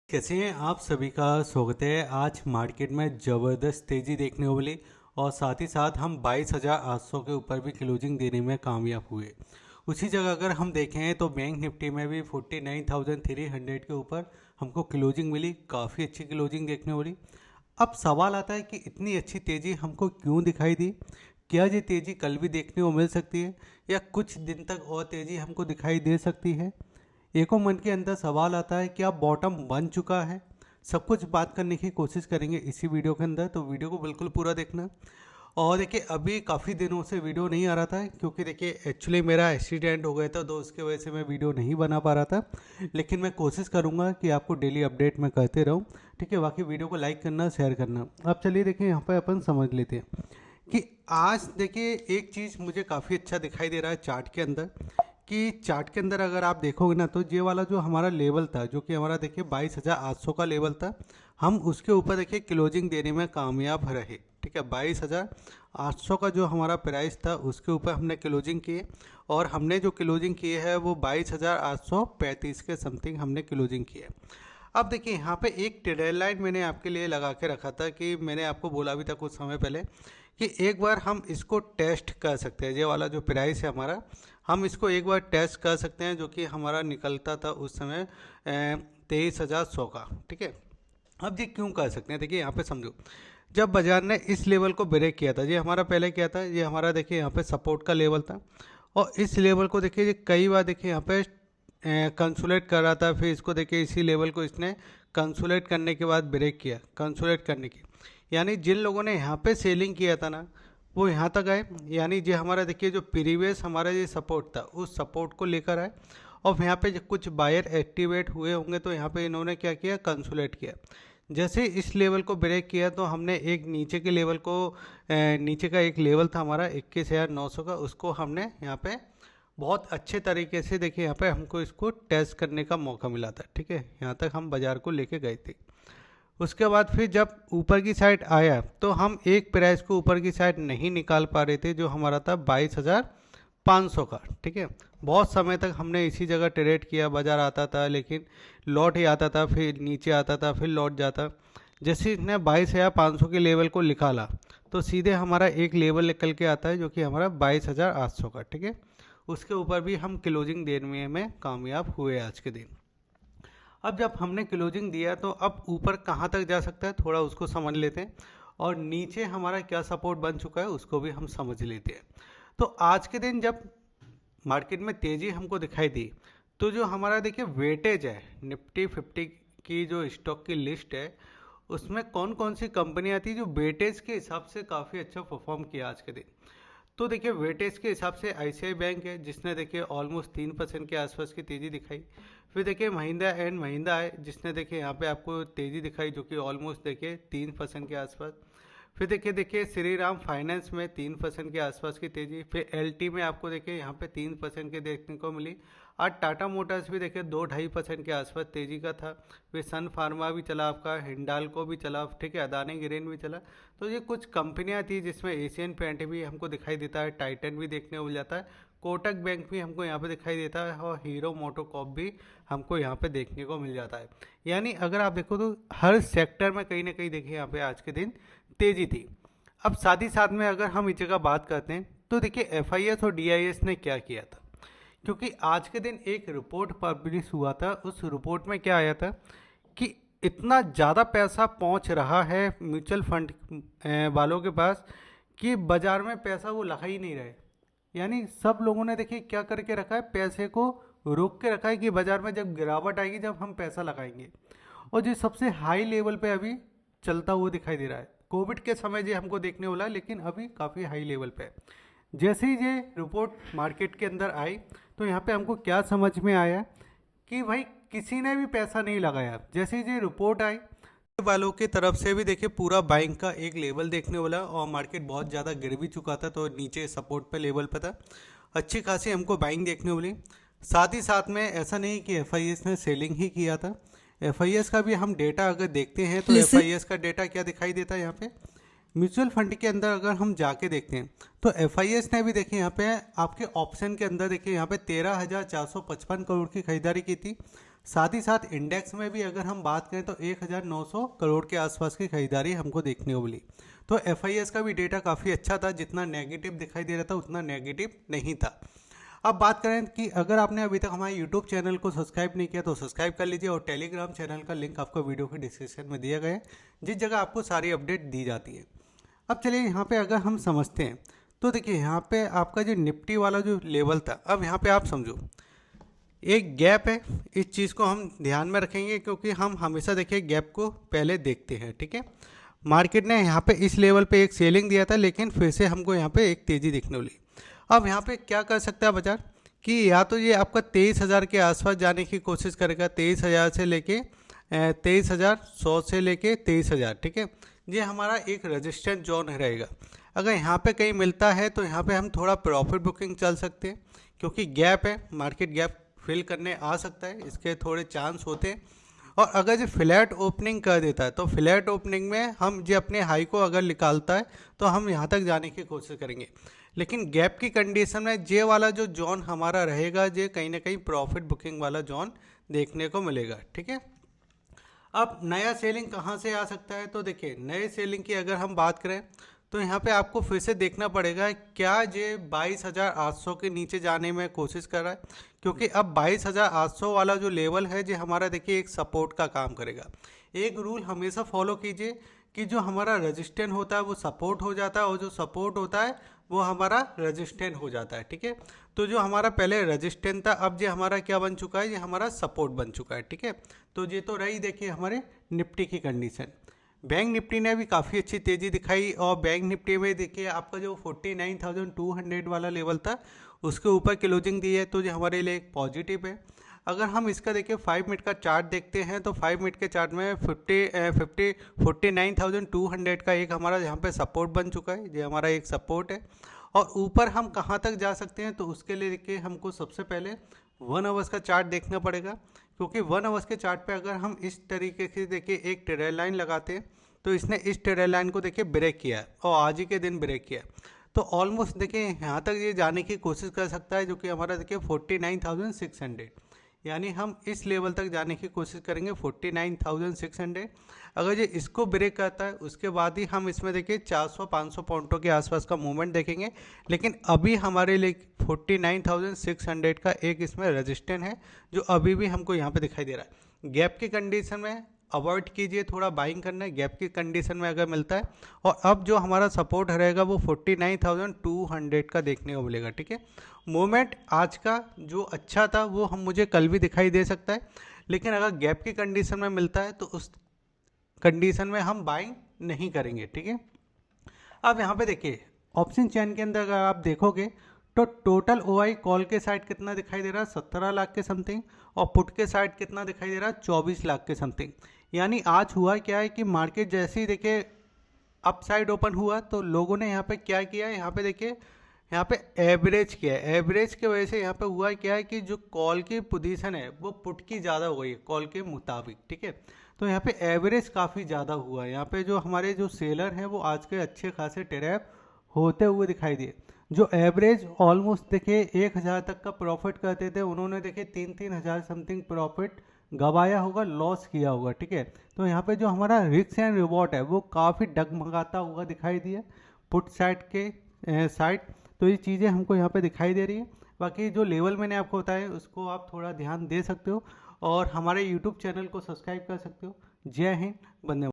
कैसे हैं आप सभी का स्वागत है। आज मार्केट में ज़बरदस्त तेज़ी देखने को मिली और साथ ही साथ हम 22,800 के ऊपर भी क्लोजिंग देने में कामयाब हुए। उसी जगह अगर हम देखें तो बैंक निफ्टी में भी 49,300 के ऊपर हमको क्लोजिंग मिली, काफ़ी अच्छी क्लोजिंग देखने को मिली। अब सवाल आता है कि इतनी अच्छी तेज़ी हमको क्यों दिखाई दी? क्या ये तेज़ी कल भी देखने को मिल सकती है या कुछ दिन तक और तेज़ी हमको दिखाई दे सकती है? एक और मन के अंदर सवाल आता है कि अब बॉटम बन चुका है। सब कुछ बात करने की कोशिश करेंगे इसी वीडियो के अंदर, तो वीडियो को बिल्कुल पूरा देखना। और देखिए अभी काफ़ी दिनों से वीडियो नहीं आ रहा था क्योंकि देखिए एक्चुअली मेरा एक्सीडेंट हो गया था, तो उसके वजह से मैं वीडियो नहीं बना पा रहा था। लेकिन मैं कोशिश करूंगा कि आपको डेली अपडेट मैं करते रहूं। ठीक है, बाकी वीडियो को लाइक करना, शेयर करना। अब चलिए देखिए यहाँ पर अपन समझ लेते हैं कि आज देखिए एक चीज़ मुझे काफ़ी अच्छा दिखाई दे रहा है चार्ट के अंदर। कि चार्ट के अंदर अगर आप देखोगे ना तो ये वाला जो हमारा लेवल था, जो कि हमारा देखिए 22,800 का लेवल था, हम उसके ऊपर देखिए क्लोजिंग देने में कामयाब रहे। ठीक है, 22,800 का जो हमारा प्राइस था उसके ऊपर हमने क्लोजिंग किए और हमने जो क्लोजिंग किए है वो 22,835 के समथिंग हमने क्लोजिंग की है। अब देखिए यहाँ पे एक ट्रेड लाइन मैंने आपके लिए लगा के रखा था कि मैंने आपको बोला भी था कुछ समय पहले कि एक बार हम इसको टेस्ट कर सकते हैं। ये वाला जो प्राइस है हमारा, हम इसको एक बार टेस्ट कर सकते हैं, जो कि हमारा निकलता था उस समय 23,100 का। ठीक है, अब ये क्यों कर सकते हैं, देखिए यहाँ पे समझो। जब बाजार ने इस लेवल को ब्रेक किया था, ये हमारा पहले क्या था, ये हमारा देखिए यहाँ पे सपोर्ट का लेवल था और इस लेवल को देखिए ये कई बार देखिए यहाँ पे कंसोलिडेट कर रहा था। फिर इसको देखिए इसी लेवल को इसने कंसोलिडेट करने के बाद ब्रेक किया। कंसोलिडेट करने की यानी जिन लोगों ने यहाँ पे सेलिंग किया था ना, वो यहाँ तक आए, यानी जो हमारा देखिए जो प्रीवियस हमारा ये सपोर्ट था उस सपोर्ट को लेकर आए और यहाँ पे कुछ बायर एक्टिवेट हुए होंगे, तो यहाँ पे इन्होंने क्या किया, कंसोलिडेट किया। जैसे इस लेवल को ब्रेक किया तो हमने एक नीचे के लेवल को नीचे का एक लेवल था हमारा 21,900 का, उसको हमने यहाँ पे बहुत अच्छे तरीके से देखिए यहाँ पे हमको इसको टेस्ट करने का मौका मिला था। ठीक है, यहाँ तक हम बाजार को लेके गए थे। उसके बाद फिर जब ऊपर की साइड आया तो हम एक प्राइस को ऊपर की साइड नहीं निकाल पा रहे थे, जो हमारा था 22,500 का। ठीक है, बहुत समय तक हमने इसी जगह ट्रेड किया, बाजार आता था लेकिन लौट ही आता था, फिर नीचे आता था, फिर लौट जाता। जैसे इसने 22,500 के लेवल को निकाला तो सीधे हमारा एक लेवल निकल के आता है, जो कि हमारा 22,800 का। ठीक है, उसके ऊपर भी हम क्लोजिंग देने में कामयाब हुए आज के दिन। अब जब हमने क्लोजिंग दिया तो अब ऊपर कहाँ तक जा सकता है थोड़ा उसको समझ लेते हैं, और नीचे हमारा क्या सपोर्ट बन चुका है उसको भी हम समझ लेते हैं। तो आज के दिन जब मार्केट में तेज़ी हमको दिखाई दी तो जो हमारा देखिए वेटेज है निफ्टी 50 की, जो स्टॉक की लिस्ट है उसमें कौन कौन सी कंपनियां थी जो वेटेज के हिसाब से काफ़ी अच्छा परफॉर्म किया आज के दिन। तो देखिए वेटेज के हिसाब से आईसीआई बैंक है जिसने देखिए ऑलमोस्ट 3% के आसपास की तेज़ी दिखाई। फिर देखिए महिंद्रा एंड महिंद्रा है जिसने देखिए यहाँ पे आपको तेज़ी दिखाई, जो कि ऑलमोस्ट देखिए 3% के आसपास। फिर देखिए श्री राम फाइनेंस में 3% के आसपास की तेज़ी। फिर एलटी में आपको देखिए यहाँ पे 3% के देखने को मिली। आज टाटा मोटर्स भी देखिए 2-2.5% के आसपास तेज़ी का था। फिर सन फार्मा भी चला आपका, हिंडाल्को भी चला, ठीक है, अदानी ग्रेन भी चला। तो ये कुछ कंपनियां थी जिसमें एशियन पेंट भी हमको दिखाई देता है, टाइटन भी देखने को मिल जाता है, कोटक बैंक भी हमको यहाँ पे दिखाई देता है और हीरो मोटोकॉर्प भी हमको यहाँ पे देखने को मिल जाता है। यानी अगर आप देखो तो हर सेक्टर में कहीं ना कहीं देखिए यहाँ पे आज के दिन तेज़ी थी। अब साथ ही साथ में अगर हम इस जगह बात करते हैं तो देखिए एफआईएस और डीआईएस ने क्या किया था, क्योंकि आज के दिन एक रिपोर्ट पब्लिश हुआ था। उस रिपोर्ट में क्या आया था कि इतना ज़्यादा पैसा पहुंच रहा है म्यूचुअल फंड वालों के पास कि बाजार में पैसा वो लगा ही नहीं रहे। यानी सब लोगों ने देखिए क्या करके रखा है, पैसे को रोक के रखा है कि बाजार में जब गिरावट आएगी जब हम पैसा लगाएंगे। और जो सबसे हाई लेवल पे अभी चलता हुआ दिखाई दे रहा है, कोविड के समय जो हमको देखने वाला, लेकिन अभी काफ़ी हाई लेवल पे है। जैसे ही ये रिपोर्ट मार्केट के अंदर आई तो यहाँ पे हमको क्या समझ में आया कि भाई किसी ने भी पैसा नहीं लगाया। जैसे ही ये रिपोर्ट आई वालों की तरफ से भी देखिए पूरा बाइंग का एक लेवल देखने वाला, और मार्केट बहुत ज़्यादा गिर भी चुका था तो नीचे सपोर्ट पे लेवल पे था, अच्छी खासी हमको बाइंग देखने वाली। साथ ही साथ में ऐसा नहीं कि एफआईएस ने सेलिंग ही किया था, एफआईएस का भी हम डेटा अगर देखते हैं तो एफआईएस का डेटा क्या दिखाई देता है यहाँ पे म्यूचुअल फंड के अंदर अगर हम जाके देखते हैं तो एफआईएस ने भी देखिए यहाँ पे आपके ऑप्शन के अंदर देखिए यहाँ पे 13,455 करोड़ की खरीदारी की थी। साथ ही साथ इंडेक्स में भी अगर हम बात करें तो 1900 करोड़ के आसपास की खरीदारी हमको देखने को मिली। तो FIS का भी डेटा काफ़ी अच्छा था, जितना नेगेटिव दिखाई दे रहा था उतना नेगेटिव नहीं था। अब बात करें कि अगर आपने अभी तक हमारे यूट्यूब चैनल को सब्सक्राइब नहीं किया तो सब्सक्राइब कर लीजिए, और टेलीग्राम चैनल का लिंक आपको वीडियो के डिस्क्रिप्शन में दिया गया है, जिस जगह आपको सारी अपडेट दी जाती है। अब चलिए यहाँ पे अगर हम समझते हैं तो देखिए यहाँ पे आपका जो निफ्टी वाला जो लेवल था, अब यहाँ पे आप समझो एक गैप है, इस चीज़ को हम ध्यान में रखेंगे क्योंकि हम हमेशा देखिए गैप को पहले देखते हैं, ठीक है। मार्केट ने यहाँ पे इस लेवल पे एक सेलिंग दिया था, लेकिन फिर से हमको यहाँ पे एक तेज़ी दिखने मिली। अब यहाँ पे क्या कर सकता है बाजार कि या तो ये आपका 23,000 के आसपास जाने की कोशिश करेगा, 23,000 से लेके 23,100 से लेके 23,000, ठीक है। ये हमारा एक रेजिस्टेंस जोन रहेगा। अगर यहाँ पे कहीं मिलता है तो यहाँ पे हम थोड़ा प्रॉफिट बुकिंग चल सकते हैं, क्योंकि गैप है, मार्केट गैप फिल करने आ सकता है, इसके थोड़े चांस होते हैं। और अगर जो फ्लैट ओपनिंग कर देता है तो फ्लैट ओपनिंग में हम जो अपने हाई को अगर निकालता है तो हम यहाँ तक जाने की कोशिश करेंगे। लेकिन गैप की कंडीशन में जे वाला जो जोन हमारा रहेगा, जे कहीं ना कहीं प्रॉफिट बुकिंग वाला जोन देखने को मिलेगा, ठीक है। अब नया सेलिंग कहाँ से आ सकता है, तो देखिए नए सेलिंग की अगर हम बात करें तो यहाँ पे आपको फिर से देखना पड़ेगा क्या ये 22,800 के नीचे जाने में कोशिश कर रहा है, क्योंकि अब 22,800 वाला जो लेवल है जो हमारा देखिए एक सपोर्ट का काम करेगा। एक रूल हमेशा फॉलो कीजिए कि जो हमारा रेजिस्टेंस होता है वो सपोर्ट हो जाता है, और जो सपोर्ट होता है वो हमारा रेजिस्टेंस हो जाता है, ठीक है। तो जो हमारा पहले रेजिस्टेंस था, अब ये हमारा क्या बन चुका है, ये हमारा सपोर्ट बन चुका है, ठीक है। तो ये तो रही देखिए हमारे निफ्टी की कंडीशन। बैंक निफ्टी ने भी काफ़ी अच्छी तेज़ी दिखाई, और बैंक निफ्टी में देखिए आपका जो 49,200 वाला लेवल था उसके ऊपर क्लोजिंग दी है, तो ये हमारे लिए एक पॉजिटिव है। अगर हम इसका देखिए 5 मिनट का चार्ट देखते हैं तो 5 मिनट के चार्ट में 49,200 का एक हमारा यहाँ पे सपोर्ट बन चुका है, ये हमारा एक सपोर्ट है। और ऊपर हम कहाँ तक जा सकते हैं, तो उसके लिए देखिए हमको सबसे पहले 1 आवर्स का चार्ट देखना पड़ेगा, क्योंकि 1 आवर्स के चार्ट पे अगर हम इस तरीके से देखिए एक ट्रेल लाइन लगाते हैं तो इसने इस ट्रेल लाइन को देखिए ब्रेक किया है, और आज ही के दिन ब्रेक किया है। तो ऑलमोस्ट देखिए यहाँ तक ये जाने की कोशिश कर सकता है, जो कि हमारा देखिए 49,600, यानी हम इस लेवल तक जाने की कोशिश करेंगे 49,600। अगर ये इसको ब्रेक करता है उसके बाद ही हम इसमें देखिए 400-500 पॉइंटों के आसपास का मूवमेंट देखेंगे। लेकिन अभी हमारे लिए 49,600 का एक इसमें रेजिस्टेंस है, जो अभी भी हमको यहाँ पे दिखाई दे रहा है। गैप की कंडीशन में अवॉइड कीजिए थोड़ा बाइंग करना है, गैप की कंडीशन में अगर मिलता है। और अब जो हमारा सपोर्ट रहेगा वो 49,200 का देखने को मिलेगा, ठीक है। मूवमेंट आज का जो अच्छा था वो मुझे कल भी दिखाई दे सकता है, लेकिन अगर गैप की कंडीशन में मिलता है तो उस कंडीशन में हम बाइंग नहीं करेंगे, ठीक है। अब यहाँ पे देखिए ऑप्शन चैन के अंदर अगर आप देखोगे तो टोटल OI कॉल के साइड कितना दिखाई दे रहा है, 17 लाख के समथिंग, और पुट के साइड कितना दिखाई दे रहा है, 24 लाख के समथिंग। यानी आज हुआ क्या है कि मार्केट जैसे ही देखिए अप साइड ओपन हुआ तो लोगों ने यहाँ पे क्या किया, यहाँ पे देखिए यहाँ पे एवरेज किया है। एवरेज की वजह से यहाँ पे हुआ क्या है कि जो कॉल की पोजीशन है वो पुट की ज़्यादा हो गई है कॉल के मुताबिक, ठीक है। तो यहाँ पे एवरेज काफ़ी ज़्यादा हुआ है। यहाँ पे जो हमारे जो सेलर हैं वो आज के अच्छे खासे ट्रैप होते हुए दिखाई दिए। जो एवरेज ऑलमोस्ट देखिए 1,000 तक का प्रॉफिट करते थे, उन्होंने देखिए 3-3 हज़ार समथिंग प्रॉफिट गवाया होगा, लॉस किया होगा, ठीक है। तो यहाँ पे जो हमारा रिस्क एंड रिवॉर्ड है वो काफ़ी डगमगाता हुआ दिखाई दिया पुट साइड के साइड। तो ये चीज़ें हमको यहाँ पे दिखाई दे रही है। बाकी जो लेवल मैंने आपको बताया उसको आप थोड़ा ध्यान दे सकते हो, और हमारे यूट्यूब चैनल को सब्सक्राइब कर सकते हो। जय हिंद, वंदे।